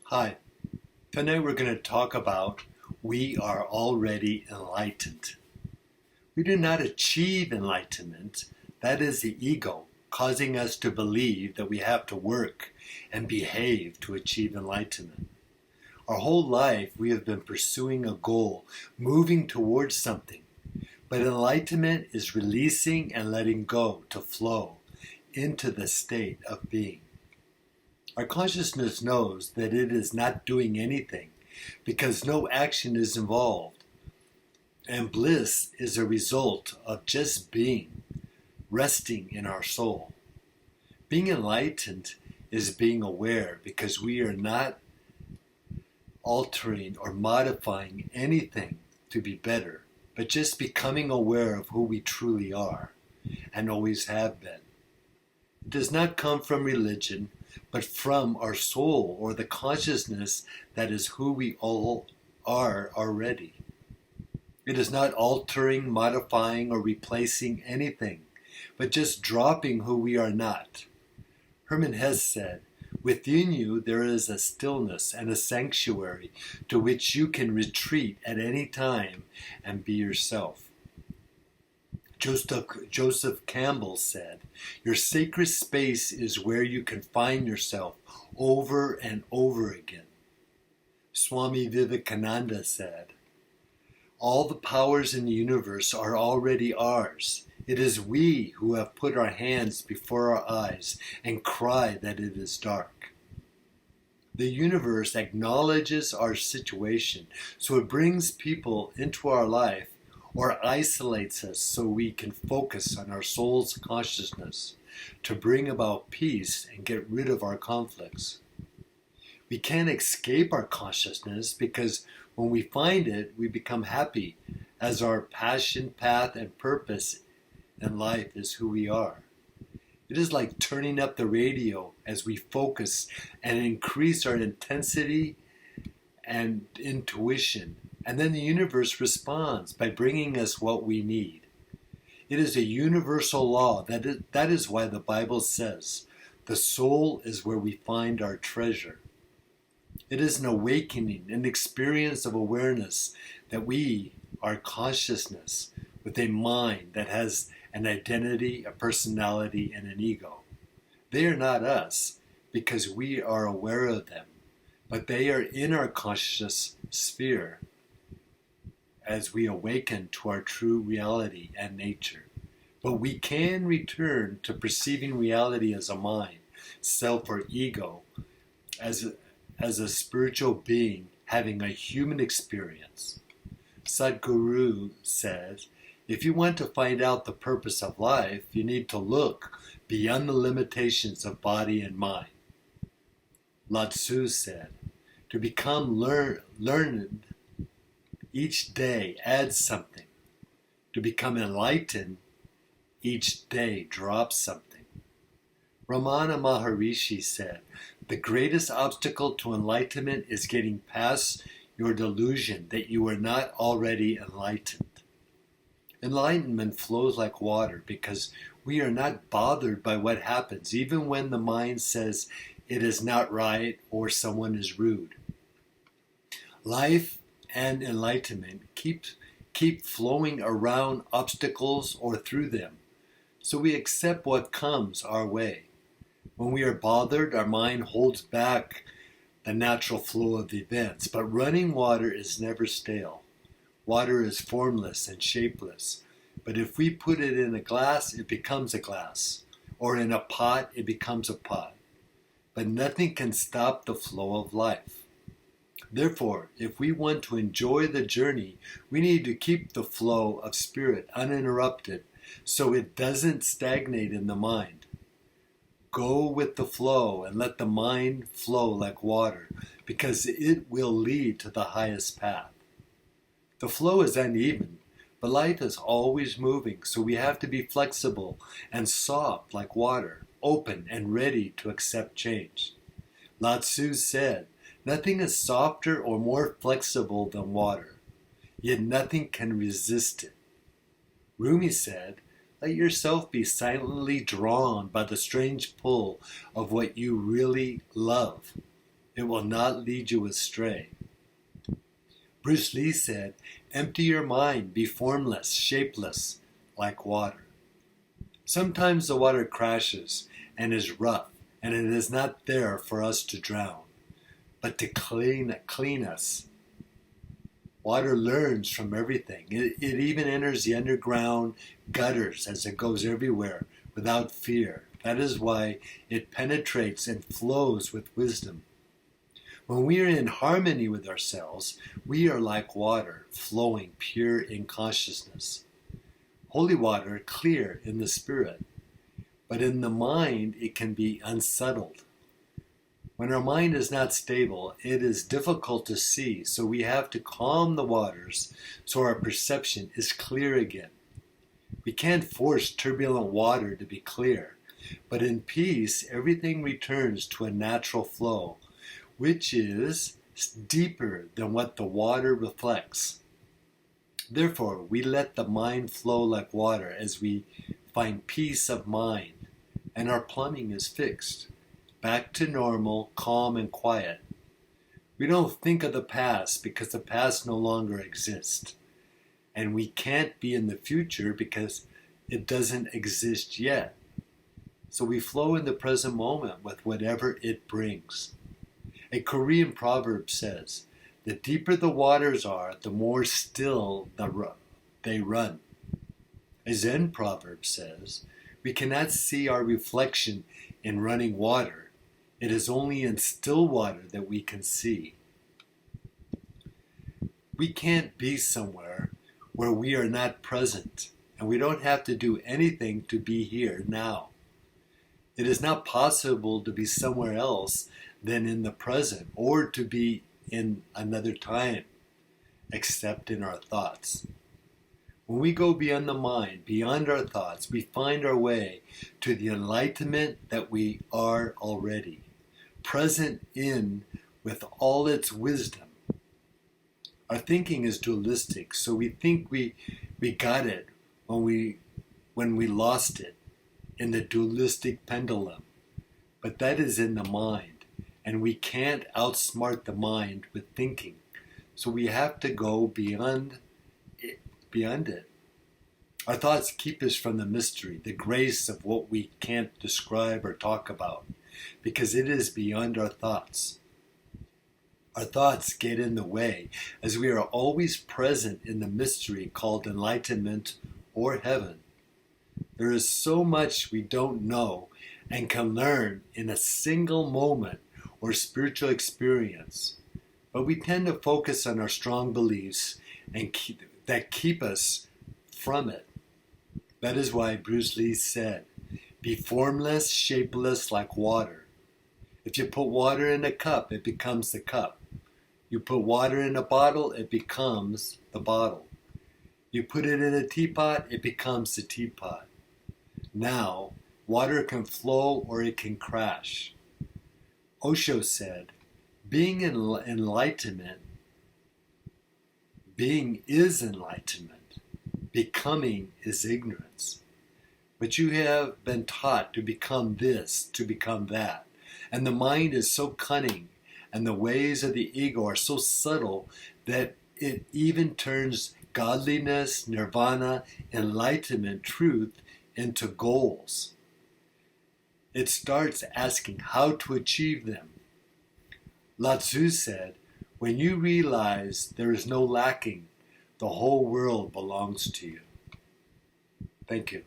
Hi, tonight we're going to talk about we are already enlightened. We do not achieve enlightenment, that is the ego causing us to believe that we have to work and behave to achieve enlightenment. Our whole life we have been pursuing a goal, moving towards something, but enlightenment is releasing and letting go to flow into the state of being. Our consciousness knows that it is not doing anything because no action is involved. And bliss is a result of just being, resting in our soul. Being enlightened is being aware because we are not altering or modifying anything to be better, but just becoming aware of who we truly are and always have been. It does not come from religion, but from our soul or the consciousness that is who we all are already. It is not altering, modifying, or replacing anything, but just dropping who we are not. Hermann Hesse said, "Within you there is a stillness and a sanctuary to which you can retreat at any time and be yourself." Joseph Campbell said, "Your sacred space is where you can find yourself over and over again." Swami Vivekananda said, "All the powers in the universe are already ours. It is we who have put our hands before our eyes and cry that it is dark." The universe acknowledges our situation, so it brings people into our life or isolates us so we can focus on our soul's consciousness to bring about peace and get rid of our conflicts. We can't escape our consciousness because when we find it, we become happy, as our passion, path, and purpose in life is who we are. It is like turning up the radio as we focus and increase our intensity and intuition, and then the universe responds by bringing us what we need. It is a universal law. That is why the Bible says, "The soul is where we find our treasure." It is an awakening, an experience of awareness that we are consciousness with a mind that has an identity, a personality, and an ego. They are not us because we are aware of them, but they are in our conscious sphere as we awaken to our true reality and nature. But we can return to perceiving reality as a mind, self, or ego, as a spiritual being having a human experience. Sadhguru says, "If you want to find out the purpose of life, you need to look beyond the limitations of body and mind." Lao Tzu said, "To become learned each day adds something. To become enlightened, each day drops something." Ramana Maharishi said, "The greatest obstacle to enlightenment is getting past your delusion that you are not already enlightened." Enlightenment flows like water because we are not bothered by what happens, even when the mind says it is not right or someone is rude. Life and enlightenment keep flowing around obstacles or through them, so we accept what comes our way. When we are bothered, our mind holds back the natural flow of events, but running water is never stale. Water is formless and shapeless, but if we put it in a glass, it becomes a glass, or in a pot, it becomes a pot. But nothing can stop the flow of life. Therefore, if we want to enjoy the journey, we need to keep the flow of spirit uninterrupted so it doesn't stagnate in the mind. Go with the flow and let the mind flow like water, because it will lead to the highest path. The flow is uneven, but life is always moving, so we have to be flexible and soft like water, open and ready to accept change. Lao Tzu said, "Nothing is softer or more flexible than water, yet nothing can resist it." Rumi said, "Let yourself be silently drawn by the strange pull of what you really love." It will not lead you astray. Bruce Lee said, empty your mind, be formless, shapeless, like water. Sometimes the water crashes and is rough, and it is not there for us to drown, but to clean us. Water learns from everything. It even enters the underground gutters as it goes everywhere without fear. That is why it penetrates and flows with wisdom. When we are in harmony with ourselves, we are like water, flowing pure in consciousness. Holy water, clear in the spirit. But in the mind, it can be unsettled. When our mind is not stable, it is difficult to see, so we have to calm the waters so our perception is clear again. We can't force turbulent water to be clear, but in peace, everything returns to a natural flow, which is deeper than what the water reflects. Therefore, we let the mind flow like water as we find peace of mind, and our plumbing is fixed. Back to normal, calm and quiet. We don't think of the past because the past no longer exists. And we can't be in the future because it doesn't exist yet. So we flow in the present moment with whatever it brings. A Korean proverb says, the deeper the waters are, the more still they run. A Zen proverb says, we cannot see our reflection in running water. It is only in still water that we can see. We can't be somewhere where we are not present, and we don't have to do anything to be here now. It is not possible to be somewhere else than in the present, or to be in another time, except in our thoughts. When we go beyond the mind, beyond our thoughts, we find our way to the enlightenment that we are already, present in with all its wisdom. Our thinking is dualistic, so we think we got it when we lost it in the dualistic pendulum. But that is in the mind, and we can't outsmart the mind with thinking. So we have to go beyond it. Our thoughts keep us from the mystery, the grace of what we can't describe or talk about, because it is beyond our thoughts. Our thoughts get in the way, as we are always present in the mystery called enlightenment or heaven. There is so much we don't know and can learn in a single moment or spiritual experience, but we tend to focus on our strong beliefs and that keep us from it. That is why Bruce Lee said, be formless, shapeless like water. If you put water in a cup, it becomes the cup. You put water in a bottle, it becomes the bottle. You put it in a teapot, it becomes the teapot. Now, water can flow or it can crash. Osho said, being enlightenment, being is enlightenment. Becoming is ignorance. But you have been taught to become this, to become that. And the mind is so cunning, and the ways of the ego are so subtle that it even turns godliness, nirvana, enlightenment, truth into goals. It starts asking how to achieve them. Lao Tzu said, when you realize there is no lacking, the whole world belongs to you. Thank you.